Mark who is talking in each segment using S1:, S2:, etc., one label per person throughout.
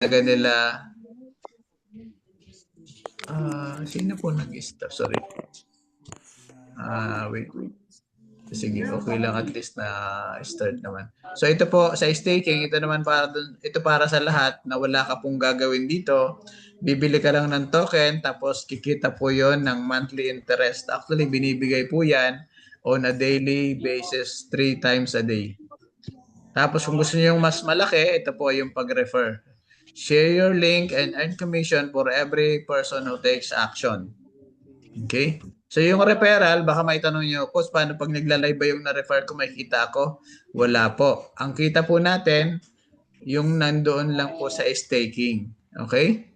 S1: Taga nila, sino po nag-start? Sorry. Wait. Sige, okay lang at least na start naman. So ito po sa staking, ito naman ito para sa lahat na wala ka pong gagawin dito. Bibili ka lang ng token tapos kikita po 'yon ng monthly interest. Actually, binibigay po 'yan on a daily basis 3 times a day. Tapos kung gusto niyo yung mas malaki, ito po yung pag-refer. Share your link and earn commission for every person who takes action. Okay? So yung referral, baka may tanong nyo, Coach, paano pag nagla-live ba yung na-refer ko, may kita ako? Wala po. Ang kita po natin, yung nandoon lang po sa staking. Okay?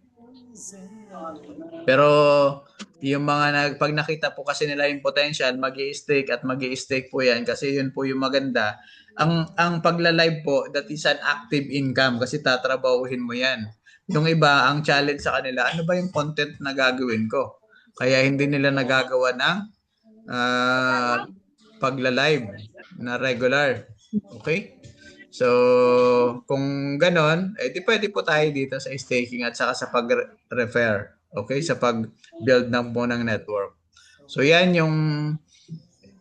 S1: Pero yung pag nakita po kasi nila yung potential, mag-i-stake at mag-i-stake po yan kasi yun po yung maganda. Ang pagla-live po, that is an active income kasi tatrabahuhin mo yan. Yung iba, ang challenge sa kanila, ano ba yung content na gagawin ko? Kaya hindi nila nagagawa ng pagla-live na regular. Okay? So, kung ganon, di pwede po tayo dito sa staking at saka sa pag-refer. Okay? Sa pag-build ng network. So, yan yung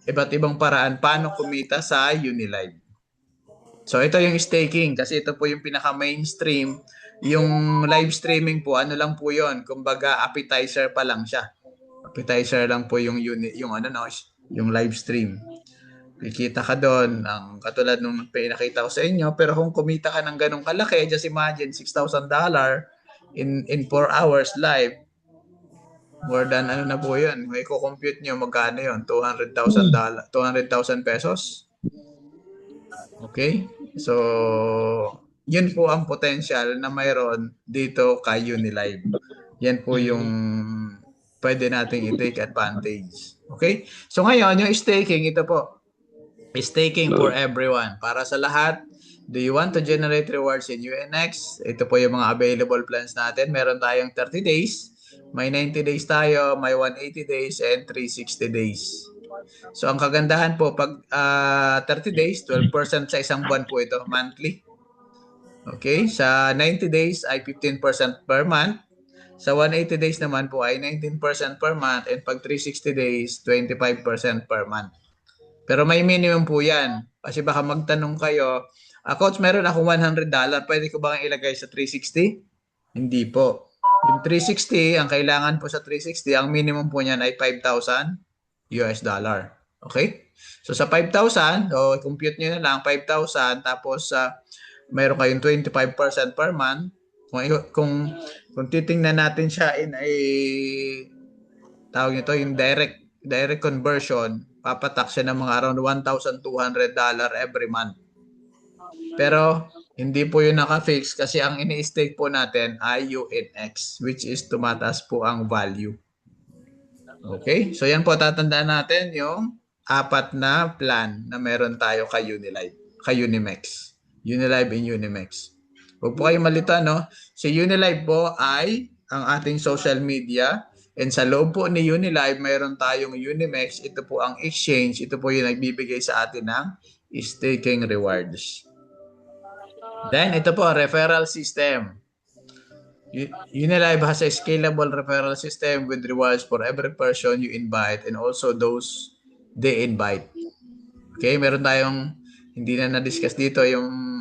S1: iba't ibang paraan paano kumita sa Unilive. So, ito yung staking kasi ito po yung pinaka-mainstream. Yung live streaming po, ano lang po yon, kumbaga appetizer pa lang siya. Appetizer lang po yung yung live stream. Kikita ka doon, ang katulad nung pinakita ko sa inyo, pero kung kumita ka ng ganong kalaki, just imagine $6,000 in 4 hours live, more than ano na po yun, may compute nyo magkano yun, $200,000, 200,000 pesos. Okay? So, yun po ang potential na mayroon dito kay Unilive. Yan po yung pwede nating i-take advantage. Okay? So ngayon, yung staking, ito po. Staking for everyone. Para sa lahat, do you want to generate rewards in UNX? Ito po yung mga available plans natin. Meron tayong 30 days, may 90 days tayo, may 180 days, and 360 days. So ang kagandahan po, pag 30 days, 12% sa isang buwan po ito, monthly. Okay? Sa 90 days ay 15% per month. Sa 180 days naman po ay 19% per month, and pag 360 days, 25% per month. Pero may minimum po yan. Kasi baka magtanong kayo, Coach, meron akong $100. Pwede ko bang ilagay sa 360? Hindi po. Yung 360, ang kailangan po sa 360, ang minimum po niyan ay 5,000 US dollar. Okay? So sa 5,000, compute nyo na lang, 5,000, tapos meron kayong 25% per month. Kung titingnan natin siya in a tawag nito, yung direct conversion, papatak siya ng mga around $1,200 every month. Pero hindi po yun naka-fix kasi ang ini-stake po natin ay UNX, which is tumataas po ang value. Okay? So yan po, tatandaan natin yung 4 na plan na meron tayo kay Unilive, kay Unimex. Unilive and Unimex. Huwag po kayong malito, no? Si Unilive po ay ang ating social media, and sa loob po ni Unilive, mayroon tayong Unimex. Ito po ang exchange. Ito po yung nagbibigay sa atin ng staking rewards. Then, ito po, referral system. Unilive has a scalable referral system with rewards for every person you invite and also those they invite. Okay, meron tayong hindi na na-discuss dito yung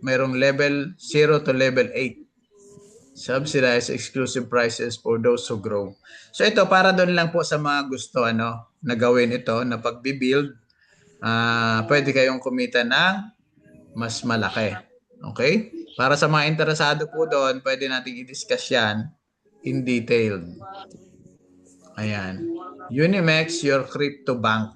S1: merong level 0 to level 8. Subsidized exclusive prices for those who grow. So ito para doon lang po sa mga gusto na gawin ito na pagbi-build, pwede kayong kumita ng mas malaki. Okay? Para sa mga interesado po doon, pwede nating i-discuss yan in detail. Ayan. Unimex, your crypto bank.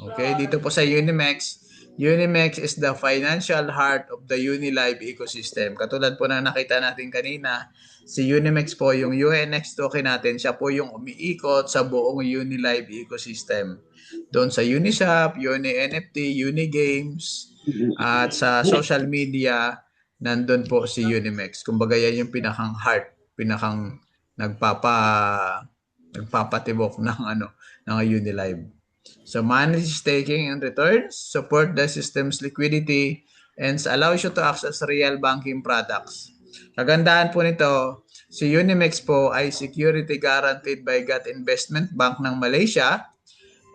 S1: Okay, dito po sa Unimex, Unimex is the financial heart of the Unilive ecosystem. Katulad po na nakita natin kanina, si Unimex po, yung UNX token natin, siya po yung umiikot sa buong Unilive ecosystem. Doon sa Uniswap, UniNFT, Unigames, at sa social media, nandun po si Unimex. Kumbaga yan yung pinakang heart, pinakang nagpapatibok ng Unilive. So manage staking and returns, support the system's liquidity, and allows you to access real banking products. Kagandahan po nito, si Unimex po ay security guaranteed by GAT Investment Bank ng Malaysia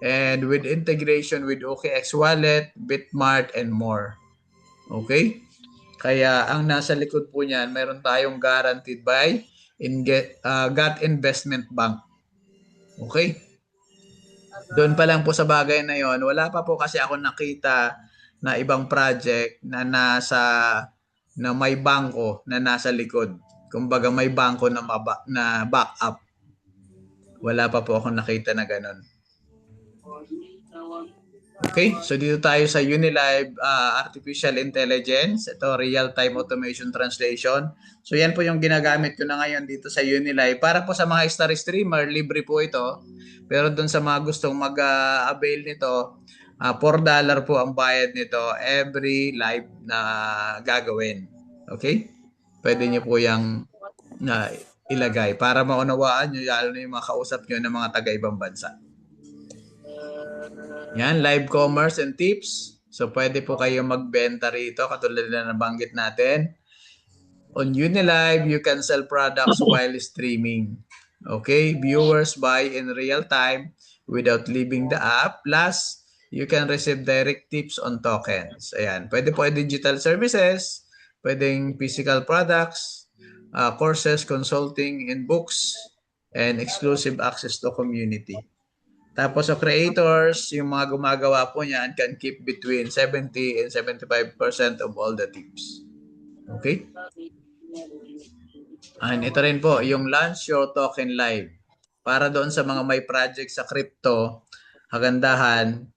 S1: and with integration with OKX Wallet, Bitmart, and more. Okay? Kaya ang nasa likod po niyan, meron tayong guaranteed by GAT Investment Bank. Okay? Doon pa lang po sa bagay na yon, wala pa po kasi ako nakita na ibang project na may bangko na nasa likod. Kumbaga may bangko na backup. Wala pa po ako nakita na ganun. Okay, so dito tayo sa Unilive Artificial Intelligence. Ito, Real-Time Automation Translation. So yan po yung ginagamit ko na ngayon dito sa Unilive. Para po sa mga star streamer, libre po ito. Pero dun sa mga gustong mag-avail nito, $4 po ang bayad nito every live na gagawin. Okay? Pwede nyo po yung ilagay para maunawaan nyo, lalo na yung mga kausap nyo ng mga taga-ibang bansa. Yan, live commerce and tips. So, pwede po kayo magbenta rito, katulad na nabanggit natin. On Unilive, you can sell products while streaming. Okay, viewers buy in real time without leaving the app. Plus, you can receive direct tips on tokens. Ayan, pwede po digital services, pwedeng physical products, courses, consulting, and books, and exclusive access to community. Tapos sa creators, yung mga gumagawa po niyan can keep between 70 and 75% of all the tips. Okay? And ito rin po, yung launch your token live. Para doon sa mga may project sa crypto, kagandahan,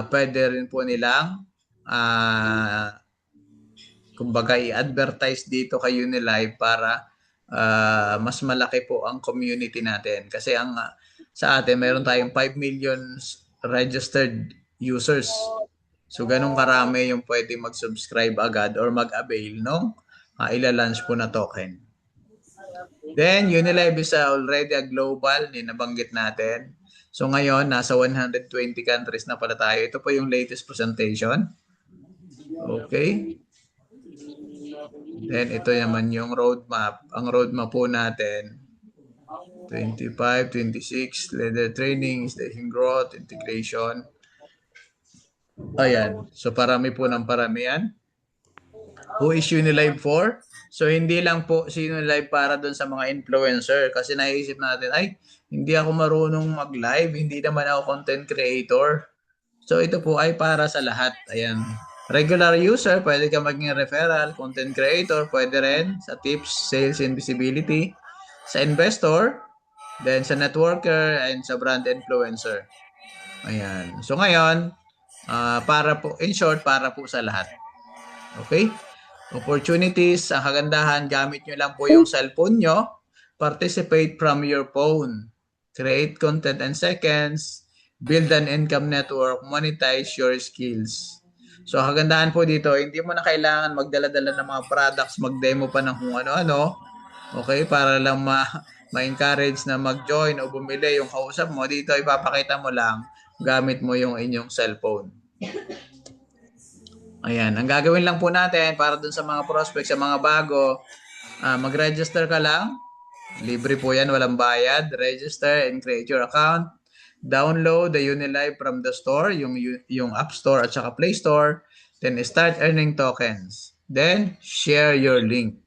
S1: pwede rin po nilang kumbaga i-advertise dito kay Unilive para mas malaki po ang community natin. Kasi ang sa atin, meron tayong 5 million registered users. So, ganun karami yung pwede mag-subscribe agad or mag-avail nung ila-launch po na token. Then, Unilive is already a global, nabanggit natin. So, ngayon, nasa 120 countries na pala tayo. Ito po yung latest presentation. Okay. Then, ito naman yung roadmap. Ang roadmap po natin, 25, 26, leader training, station growth, integration. Ayan. So, parami po ng paramihan. Who is Unilive for? So, hindi lang po si Unilive para dun sa mga influencer. Kasi naisip natin, ay, hindi ako marunong mag-live. Hindi naman ako content creator. So, ito po ay para sa lahat. Ayan. Regular user, pwede ka maging referral. Content creator, pwede rin. Sa tips, sales, and visibility. Sa investor, then sa networker and sa brand influencer. Ayan. So ngayon, para po, in short, para po sa lahat. Okay? Opportunities, ang kagandahan, gamit nyo lang po yung cellphone nyo. Participate from your phone. Create content in seconds. Build an income network. Monetize your skills. So, kagandahan po dito, hindi mo na kailangan magdala-dala ng mga products, mag-demo pa ng kung ano-ano. Okay? Para lang ma-encourage na mag-join o bumili yung kausap mo. Dito, ipapakita mo lang, gamit mo yung inyong cellphone. Ayan. Ang gagawin lang po natin para dun sa mga prospects, sa mga bago, mag-register ka lang. Libre po yan, walang bayad. Register and create your account. Download the Unilive from the store, yung App Store at saka Play Store. Then start earning tokens. Then share your link.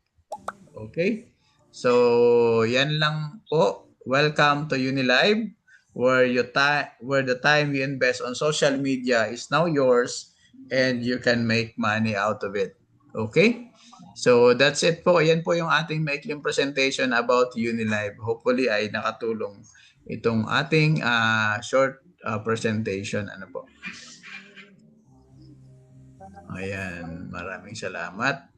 S1: Okay? So, yan lang po. Welcome to Unilive, where the time you invest on social media is now yours and you can make money out of it. Okay? So, that's it po. Yan po yung ating maikling presentation about Unilive. Hopefully ay nakatulong itong ating short presentation. Ano po? Ayan. Maraming salamat.